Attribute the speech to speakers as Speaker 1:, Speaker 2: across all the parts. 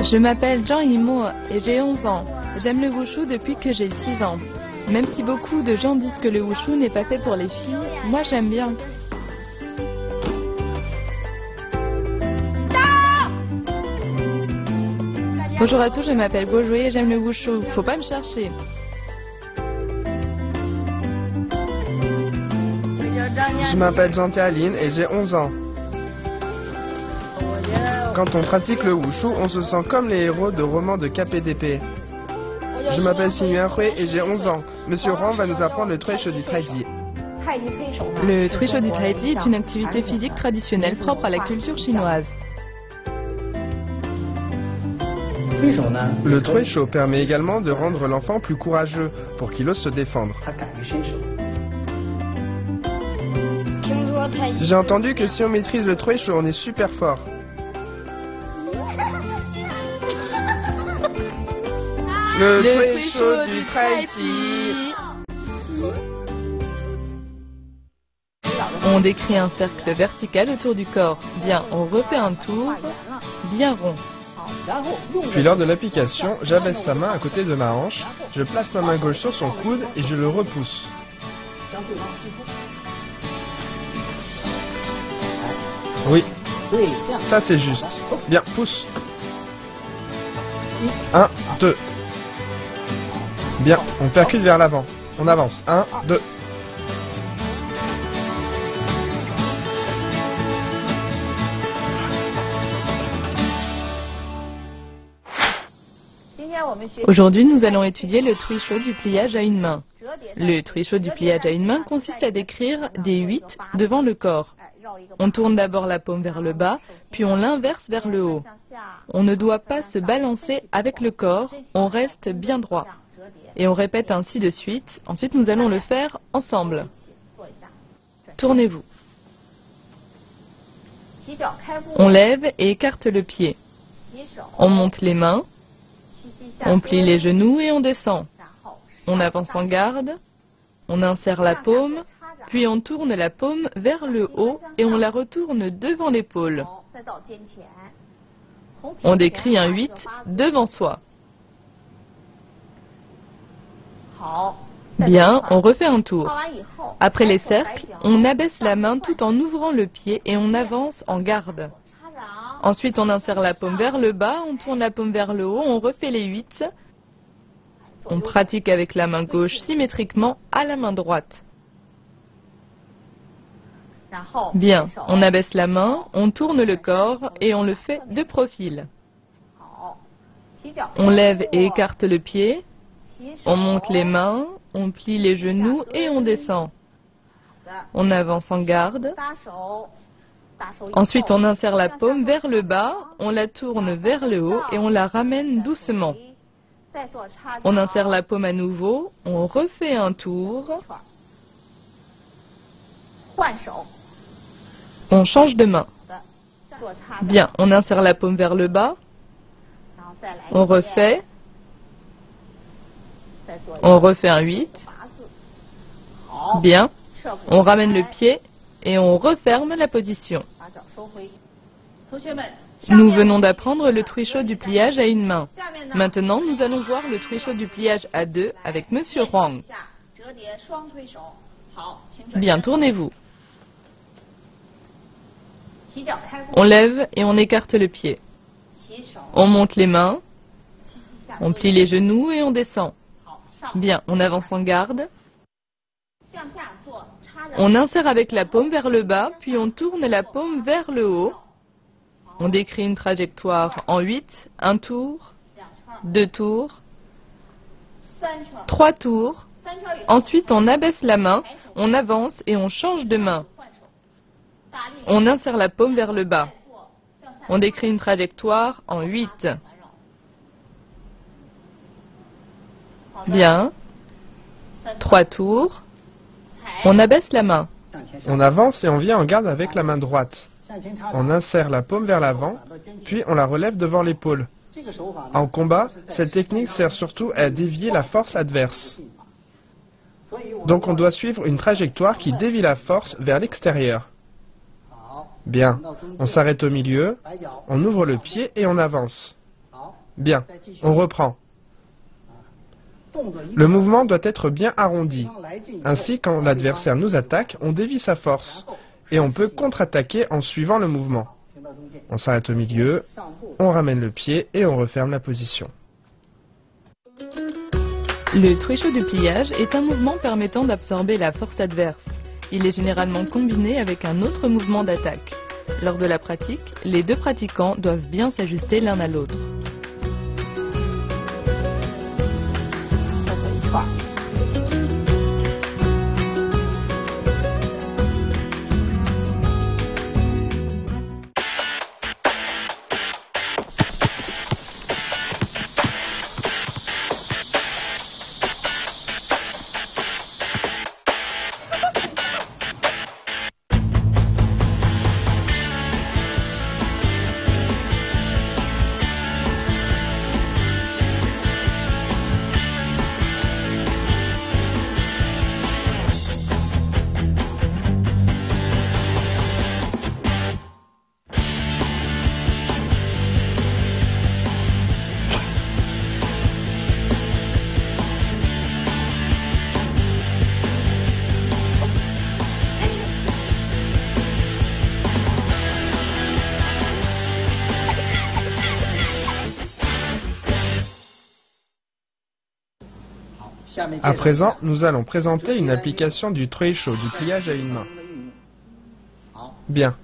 Speaker 1: Je m'appelle Zhang Yimo et j'ai 11 ans. J'aime le wushu depuis que j'ai 6 ans. Même si beaucoup de gens disent que le wushu n'est pas fait pour les filles, moi j'aime bien. Bonjour à tous, je m'appelle Gojue et j'aime le wushu. Faut pas me chercher.
Speaker 2: Je m'appelle Jean-Tialine et j'ai 11 ans. Quand on pratique le wushu, on se sent comme les héros de romans de KPDP. Je m'appelle Xin Yuanhui et j'ai 11 ans. Monsieur Huang va nous apprendre le Tuishu du Taiji.
Speaker 1: Le Tuishu du Taiji est une activité physique traditionnelle propre à la culture chinoise.
Speaker 2: Le Tuishu permet également de rendre l'enfant plus courageux pour qu'il ose se défendre. J'ai entendu que si on maîtrise le Tuishu, on est super fort. Le Tuishu du Taiji.
Speaker 1: On décrit un cercle vertical autour du corps. Bien, on refait un tour, bien rond.
Speaker 2: Puis lors de l'application, j'abaisse sa main à côté de ma hanche, je place ma main gauche sur son coude et je le repousse. Oui, ça c'est juste. Bien, pousse. 1, 2. Bien, on percute vers l'avant. On avance. 1, 2.
Speaker 1: Aujourd'hui, nous allons étudier le Tuishu du pliage à une main. Le Tuishu du pliage à une main consiste à décrire des 8 devant le corps. On tourne d'abord la paume vers le bas, puis on l'inverse vers le haut. On ne doit pas se balancer avec le corps, on reste bien droit. Et on répète ainsi de suite. Ensuite, nous allons le faire ensemble. Tournez-vous. On lève et écarte le pied. On monte les mains. On plie les genoux et on descend. On avance en garde. On insère la paume. Puis on tourne la paume vers le haut et on la retourne devant l'épaule. On décrit un 8 devant soi. Bien, on refait un tour. Après les cercles, on abaisse la main tout en ouvrant le pied et on avance en garde. Ensuite, on insère la paume vers le bas, on tourne la paume vers le haut, on refait les 8. On pratique avec la main gauche symétriquement à la main droite. Bien, on abaisse la main, on tourne le corps et on le fait de profil. On lève et écarte le pied. On monte les mains, on plie les genoux et on descend. On avance en garde. Ensuite, on insère la paume vers le bas, on la tourne vers le haut et on la ramène doucement. On insère la paume à nouveau, on refait un tour. On change de main. Bien, on insère la paume vers le bas. On refait. On refait un 8. Bien. On ramène le pied et on referme la position. Nous venons d'apprendre le Tuishu du pliage à une main. Maintenant, nous allons voir le Tuishu du pliage à deux avec Monsieur Huang. Bien, tournez-vous. On lève et on écarte le pied. On monte les mains. On plie les genoux et on descend. Bien, on avance en garde. On insère avec la paume vers le bas, puis on tourne la paume vers le haut. On décrit une trajectoire en 8, un tour, 2 tours, 3 tours. Ensuite, on abaisse la main, on avance et on change de main. On insère la paume vers le bas. On décrit une trajectoire en 8. Bien. 3 tours. On abaisse la main.
Speaker 2: On avance et on vient en garde avec la main droite. On insère la paume vers l'avant, puis on la relève devant l'épaule. En combat, cette technique sert surtout à dévier la force adverse. Donc on doit suivre une trajectoire qui dévie la force vers l'extérieur. Bien, on s'arrête au milieu, on ouvre le pied et on avance. Bien, on reprend. Le mouvement doit être bien arrondi. Ainsi, quand l'adversaire nous attaque, on dévie sa force. Et on peut contre-attaquer en suivant le mouvement. On s'arrête au milieu, on ramène le pied et on referme la position.
Speaker 1: Le trecho du pliage est un mouvement permettant d'absorber la force adverse. Il est généralement combiné avec un autre mouvement d'attaque. Lors de la pratique, les deux pratiquants doivent bien s'ajuster l'un à l'autre.
Speaker 2: À présent, nous allons présenter une application du trecho, du pliage à une main. Bien.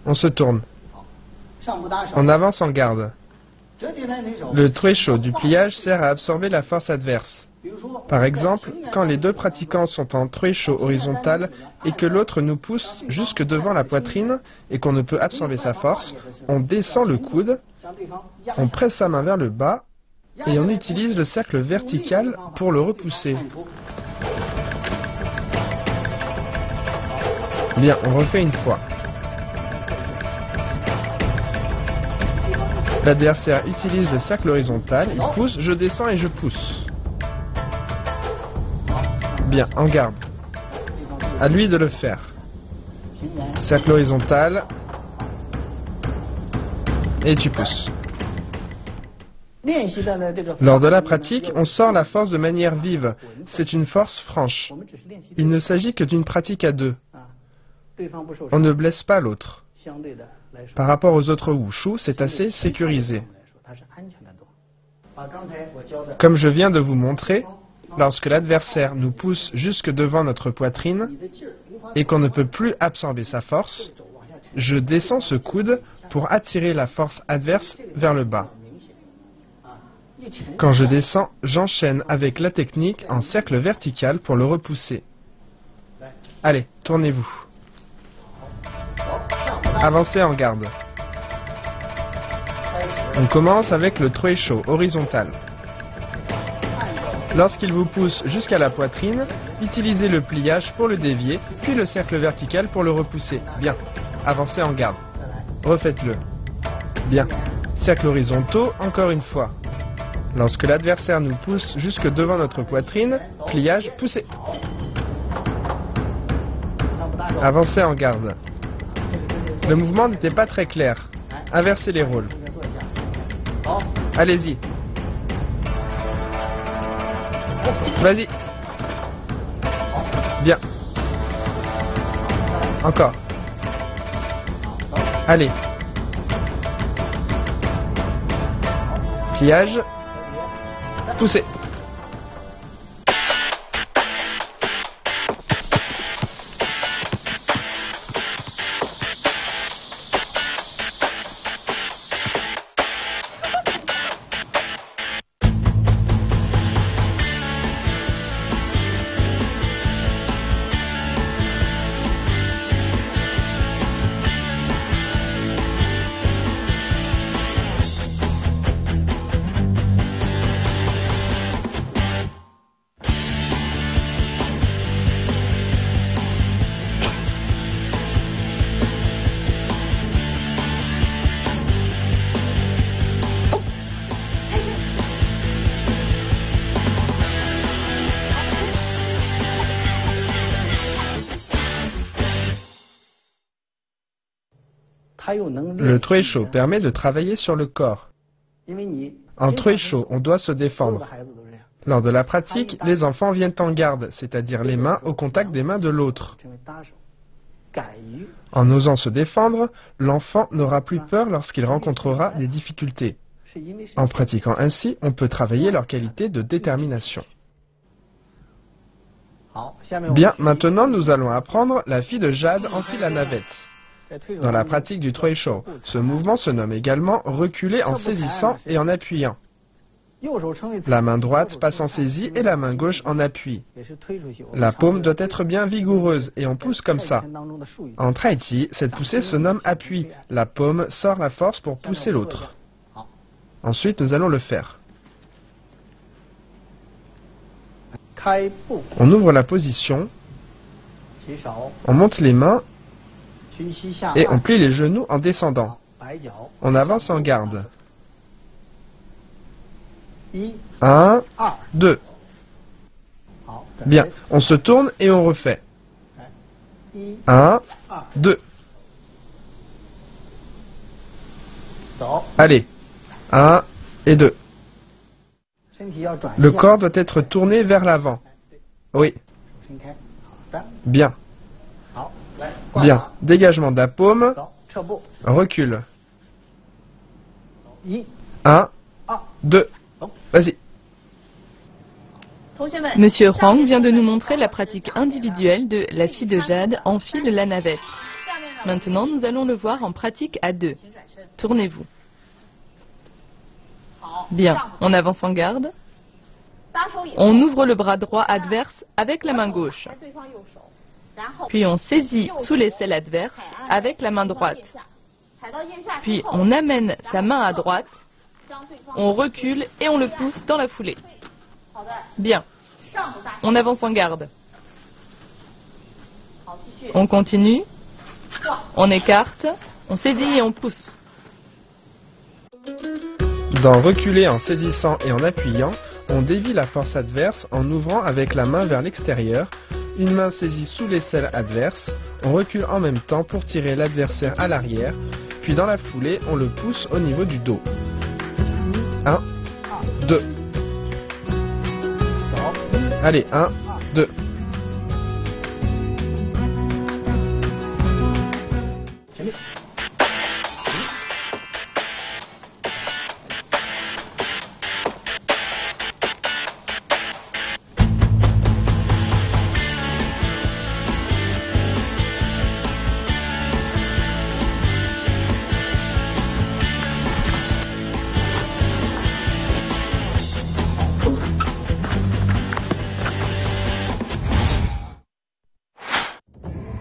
Speaker 2: On se tourne. On avance en garde. Le trecho du pliage sert à absorber la force adverse. Par exemple, quand les deux pratiquants sont en trecho horizontal et que l'autre nous pousse jusque devant la poitrine et qu'on ne peut absorber sa force, on descend le coude, on presse sa main vers le bas et on utilise le cercle vertical pour le repousser. Bien, on refait une fois. L'adversaire utilise le cercle horizontal, il pousse, je descends et je pousse. Bien, en garde. À lui de le faire. Cercle horizontal. Et tu pousses. Lors de la pratique, on sort la force de manière vive. C'est une force franche. Il ne s'agit que d'une pratique à deux. On ne blesse pas l'autre. Par rapport aux autres wushu, c'est assez sécurisé. Comme je viens de vous montrer, lorsque l'adversaire nous pousse jusque devant notre poitrine et qu'on ne peut plus absorber sa force, je descends ce coude pour attirer la force adverse vers le bas. Quand je descends, j'enchaîne avec la technique en cercle vertical pour le repousser. Allez, tournez-vous. Avancez en garde. On commence avec le trecho horizontal. Lorsqu'il vous pousse jusqu'à la poitrine, utilisez le pliage pour le dévier, puis le cercle vertical pour le repousser. Bien. Avancez en garde. Refaites-le. Bien. Cercle horizontaux, encore une fois. Lorsque l'adversaire nous pousse jusque devant notre poitrine, pliage, poussez. Avancez en garde. Le mouvement n'était pas très clair. Inversez les rôles. Allez-y. Vas-y. Bien. Encore. Allez. Pliage. Poussez. Le trecho permet de travailler sur le corps. En Truisho, on doit se défendre. Lors de la pratique, les enfants viennent en garde, c'est-à-dire les mains au contact des mains de l'autre. En osant se défendre, l'enfant n'aura plus peur lorsqu'il rencontrera des difficultés. En pratiquant ainsi, on peut travailler leur qualité de détermination. Bien, maintenant nous allons apprendre la fille de Jade enfile la navette. Dans la pratique du Truisho, ce mouvement se nomme également reculer en saisissant et en appuyant. La main droite passe en saisie et la main gauche en appui. La paume doit être bien vigoureuse et on pousse comme ça. En Tai-Chi, cette poussée se nomme appui. La paume sort la force pour pousser l'autre. Ensuite, nous allons le faire. On ouvre la position, on monte les mains et on plie les genoux en descendant. On avance en garde. 1, 2. Bien, on se tourne et on refait. 1, 2. Allez, 1 et 2. Le corps doit être tourné vers l'avant. Oui. Bien. Bien. Dégagement de la paume. Recule. 1, 2. Vas-y.
Speaker 1: Monsieur Huang vient de nous montrer la pratique individuelle de la fille de Jade enfile la navette. Maintenant, nous allons le voir en pratique à deux. Tournez-vous. Bien, on avance en garde. On ouvre le bras droit adverse avec la main gauche. Puis on saisit sous l'aisselle adverse avec la main droite. Puis on amène sa main à droite. On recule et on le pousse dans la foulée. Bien. On avance en garde. On continue. On écarte. On saisit et on pousse.
Speaker 2: Dans reculer en saisissant et en appuyant, on dévie la force adverse en ouvrant avec la main vers l'extérieur. Une main saisit sous l'aisselle adverse. On recule en même temps pour tirer l'adversaire à l'arrière. Puis dans la foulée, on le pousse au niveau du dos. 1, 2. Allez, 1, 2.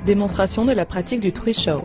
Speaker 1: Démonstration de la pratique du Truisho.